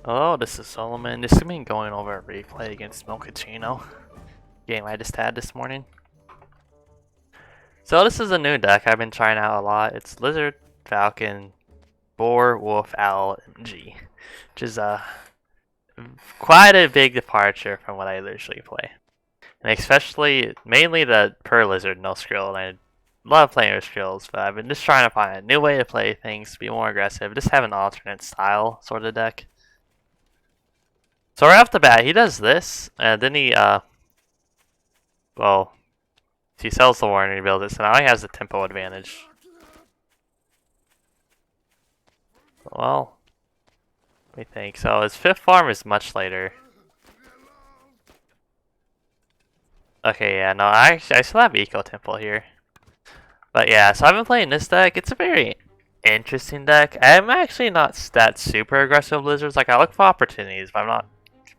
Oh, this is Solomon. This has been going over a replay against Mocaccino. Game I just had this morning. So this is a new deck I've been trying out a lot. It's Lizard, Falcon, Boar, Wolf, Owl, MG. Which is quite a big departure from what I usually play. And especially, mainly the per Lizard, no Skrill. And I love playing with Skrills, but I've been just trying to find a new way to play things, be more aggressive, just have an alternate style sort of deck. So right off the bat, he does this, and then he sells the war and rebuilds it, so now he has the tempo advantage. Well, we think. So his 5th farm is much later. Okay, yeah, no, I still have Eco Temple here. But yeah, so I've been playing this deck. It's a very interesting deck. I'm actually not that super aggressive with lizards. Like, I look for opportunities, but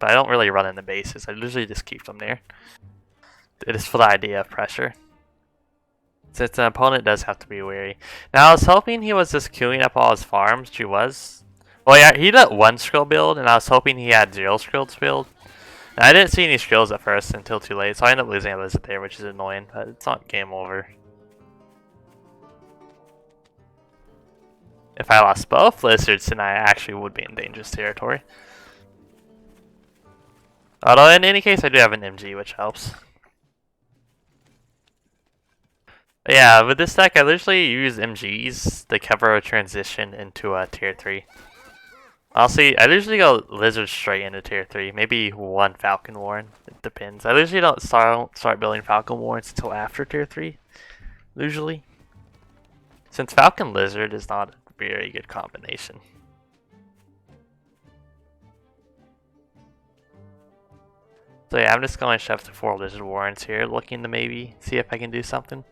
I don't really run in the bases. I usually just keep them there. It is for the idea of pressure. Since an opponent does have to be wary. Now, I was hoping he was just queuing up all his farms, which he was. Well, yeah, he did 1 Skrill build, and I was hoping he had 0 Skrills build. And I didn't see any Skrills at first until too late, so I ended up losing a lizard there, which is annoying, but it's not game over. If I lost both lizards, then I actually would be in dangerous territory. Although, in any case, I do have an MG, which helps. But yeah, with this deck, I literally use MGs to cover a transition into a tier 3. Honestly, I usually go lizard straight into tier 3. Maybe 1 Falcon Warren. It depends. I usually don't start building Falcon Warrens until after tier 3. Usually. Since Falcon Lizard is not a very good combination. So yeah, I'm just going to shove the 4 Lizard Warrens here, looking to maybe see if I can do something.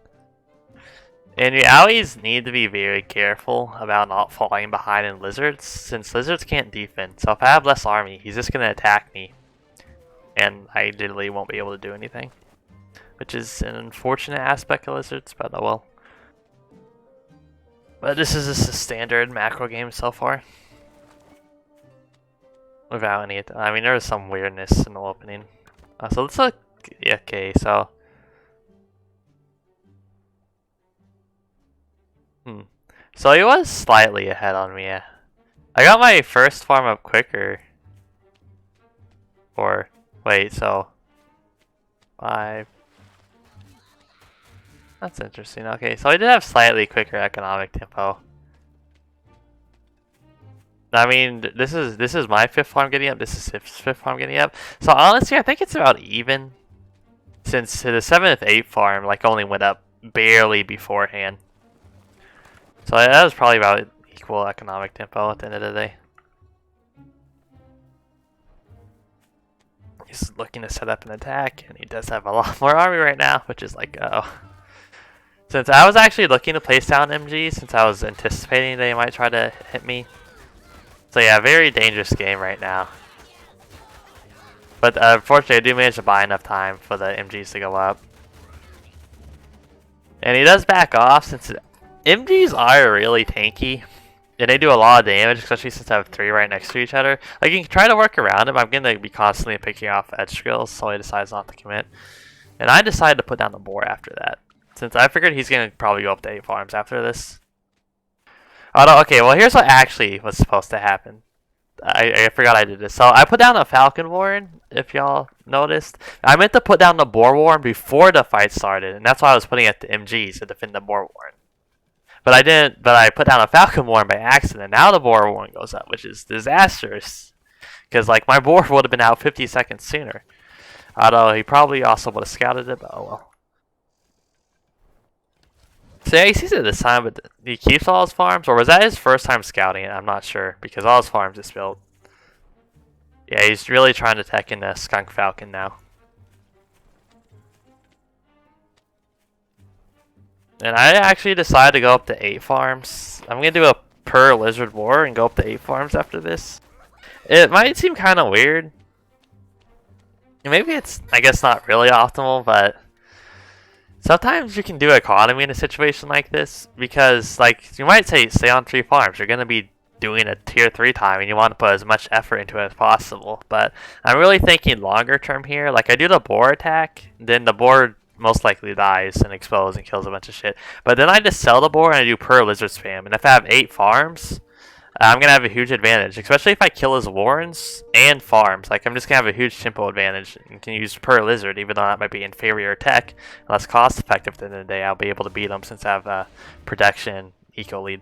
And you always need to be very careful about not falling behind in lizards, since lizards can't defend. So if I have less army, he's just going to attack me. And I literally won't be able to do anything. Which is an unfortunate aspect of lizards, but oh well. But this is just a standard macro game so far. Without any, I mean, there's some weirdness in the opening. So let's look, okay, so. So he was slightly ahead on me. I got my first farm up quicker. Or, wait, so. 5. That's interesting. Okay, so I did have slightly quicker economic tempo. I mean, this is my 5th farm getting up. This is his 5th farm getting up. So honestly, I think it's about even. Since the 7th, 8th farm like only went up barely beforehand. So that was probably about equal economic tempo at the end of the day. He's looking to set up an attack, and he does have a lot more army right now, which is like, oh. Since I was actually looking to place down MG, since I was anticipating they might try to hit me. So yeah, very dangerous game right now. But unfortunately, I do manage to buy enough time for the MGs to go up. And he does back off, since MGs are really tanky. And they do a lot of damage, especially since I have 3 right next to each other. Like, you can try to work around him. I'm going to be constantly picking off edge skills, so he decides not to commit. And I decided to put down the boar after that, since I figured he's going to probably go up to 8 farms after this. Oh, no, okay, well, here's what actually was supposed to happen. I forgot I did this. So I put down a Falcon Warren, if y'all noticed. I meant to put down the Boar Warren before the fight started, and that's why I was putting it to MGs to defend the Boar Warren. But I didn't. But I put down a Falcon Warren by accident. Now the Boar Warren goes up, which is disastrous. Because like my Boar would have been out 50 seconds sooner. Although he probably also would have scouted it, but oh well. So yeah, he sees it this time, but he keeps all his farms? Or was that his first time scouting it? I'm not sure, because all his farms is built. Yeah, he's really trying to tech in the Skunk Falcon now. And I actually decided to go up to 8 farms. I'm going to do a per Lizard War and go up to 8 farms after this. It might seem kind of weird. Maybe it's, I guess, not really optimal, but sometimes you can do economy in a situation like this, because like you might say stay on 3 farms, you're going to be doing a tier 3 time and you want to put as much effort into it as possible. But I'm really thinking longer term here. Like I do the boar attack, then the boar most likely dies and explodes and kills a bunch of shit. But then I just sell the boar and I do per lizard spam. And if I have 8 farms, I'm going to have a huge advantage, especially if I kill his warrens and farms. Like I'm just going to have a huge tempo advantage and can use per lizard, even though that might be inferior tech, less cost effective at the end of the day. I'll be able to beat them since I have protection eco lead.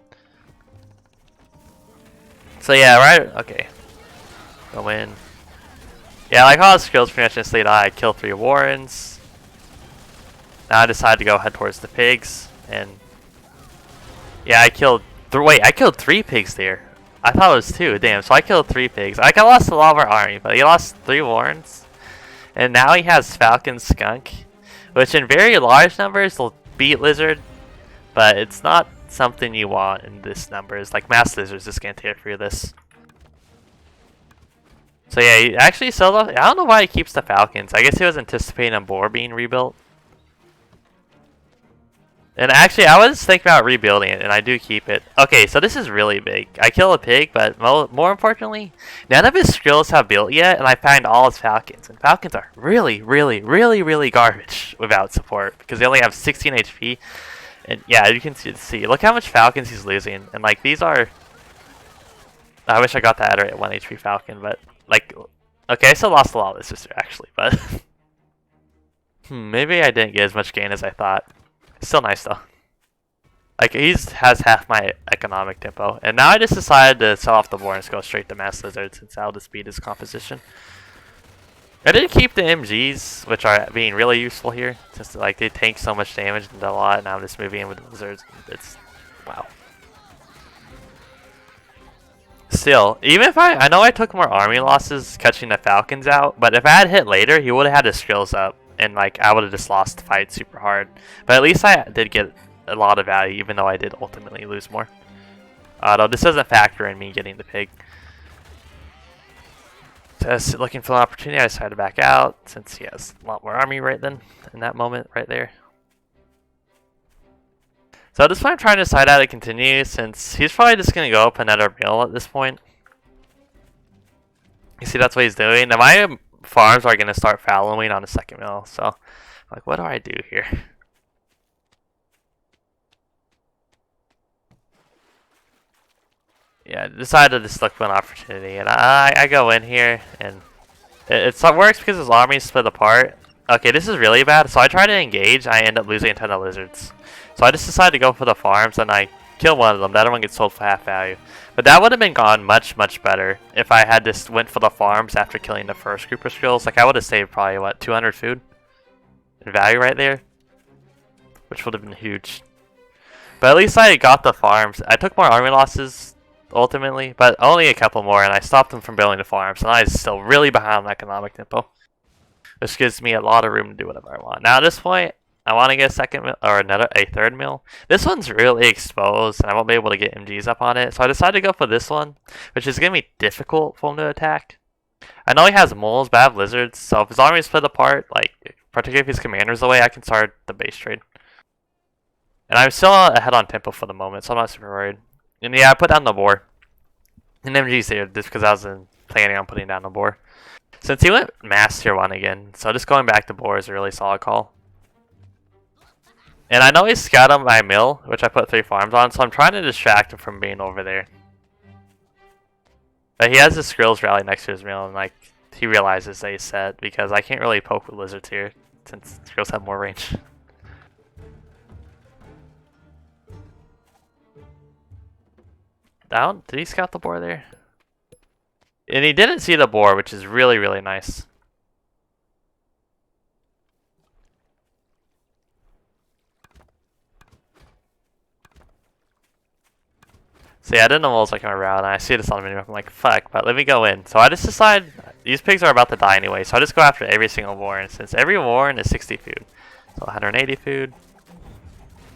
So yeah, right, okay. Go in. Yeah, like all the skills pretty much instantly die. I kill 3 warrens. Now I decide to go head towards the pigs, and yeah, I killed. Wait, I killed 3 pigs there. I thought it was 2. Damn, so I killed 3 pigs. Like I lost a lot of our army, but he lost 3 warrens, and now he has falcon skunk, which in very large numbers will beat lizard, but it's not something you want in this numbers. Like mass lizards just can't take for this. So yeah, he actually sold off. I don't know why he keeps the falcons. I guess he was anticipating a boar being rebuilt. And actually, I was thinking about rebuilding it, and I do keep it. Okay, so this is really big. I kill a pig, but more importantly, none of his skills have built yet, and I find all his falcons. And falcons are really, really, really, really garbage without support, because they only have 16 HP. And yeah, you can see. Look how much falcons he's losing. And like, these are... I wish I got that at 1 HP falcon, but like... Okay, I still lost a lot of this sister, actually, but... maybe I didn't get as much gain as I thought. Still nice though. Like has half my economic tempo, and now I just decided to sell off the boar and just go straight to mass lizard since that'll just beat his composition. I did keep the MGs, which are being really useful here, since like they tank so much damage and a lot. And now I'm just moving in with the lizards. It's wow. Still, even if I know I took more army losses catching the falcons out, but if I had hit later, he would have had his skills up. And like I would have just lost the fight super hard, but at least I did get a lot of value, even though I did ultimately lose more. Though this doesn't factor in me getting the pig. Just looking for an opportunity, I decided to back out since he has a lot more army right then in that moment right there. So at this point, I'm trying to decide how to continue since he's probably just gonna go up another mill at this point. You see, that's what he's doing. Now my farms are going to start fallowing on the second mill, so like what do I do here? Yeah, decided to just look for an opportunity, and I go in here, and it works because his army split apart. Okay, this is really bad, so I try to engage, I end up losing a ton of lizards. So I just decided to go for the farms, and I kill one of them. The other one gets sold for half value. But that would have been gone much, much better if I had just went for the farms after killing the first group of skills. Like I would have saved probably, what, 200 food in value right there? Which would have been huge. But at least I got the farms. I took more army losses ultimately, but only a couple more, and I stopped them from building the farms. And I was still really behind on economic tempo. This gives me a lot of room to do whatever I want. Now at this point, I want to get a second mill, or a third mill. This one's really exposed, and I won't be able to get MGs up on it. So I decided to go for this one, which is going to be difficult for him to attack. I know he has moles, but I have lizards. So if his army is split apart, like particularly if his commander's away, I can start the base trade. And I'm still ahead on tempo for the moment, so I'm not super worried. And yeah, I put down the boar. And MGs here, just because I wasn't planning on putting down the boar. Since he went mass tier 1 again, so just going back to boar is a really solid call. And I know he's scouted on my mill, which I put 3 farms on, so I'm trying to distract him from being over there. But he has his skrills rally next to his mill, and like he realizes that he's set, because I can't really poke with lizards here, since skrills have more range. Down? Did he scout the boar there? And he didn't see the boar, which is really, really nice. So yeah, I didn't know what was like my route, and I see this on the minimap. I'm like, fuck, but let me go in. So I just decide these pigs are about to die anyway, so I just go after every single warren, since every warren is 60 food. So 180 food,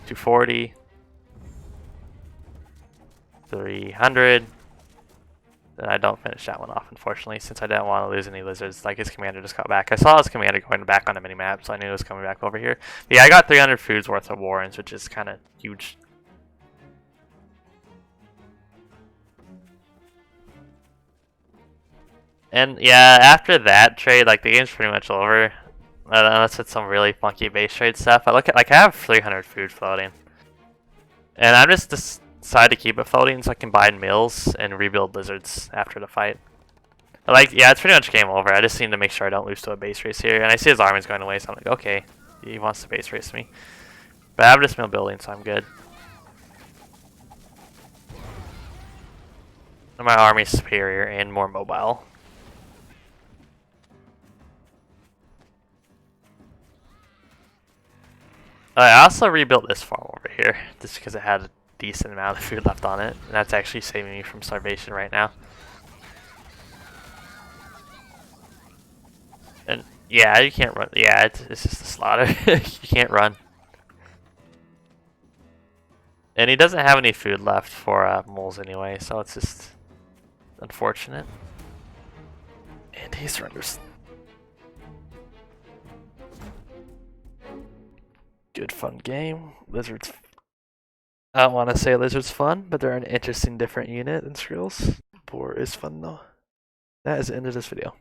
240, 300. Then I don't finish that one off, unfortunately, since I didn't want to lose any lizards. Like his commander just got back. I saw his commander going back on the minimap, so I knew he was coming back over here. But yeah, I got 300 foods worth of warrens, which is kind of huge. And yeah, after that trade, like the game's pretty much over. Unless it's some really funky base trade stuff. I look at like I have 300 food floating, and I'm just decide to keep it floating so I can buy mills and rebuild lizards after the fight. Like yeah, it's pretty much game over. I just need to make sure I don't lose to a base race here. And I see his army's going away, so I'm like, okay, he wants to base race me. But I have this mill building, so I'm good. And my army's superior and more mobile. I also rebuilt this farm over here, just because it had a decent amount of food left on it. And that's actually saving me from starvation right now. And yeah, you can't run. Yeah, it's just a slaughter. You can't run. And he doesn't have any food left for moles anyway, so it's just unfortunate. And he surrenders. Good fun game. Lizards. I don't want to say Lizard's fun, but they're an interesting different unit than Skrills. Boar is fun though. That is the end of this video.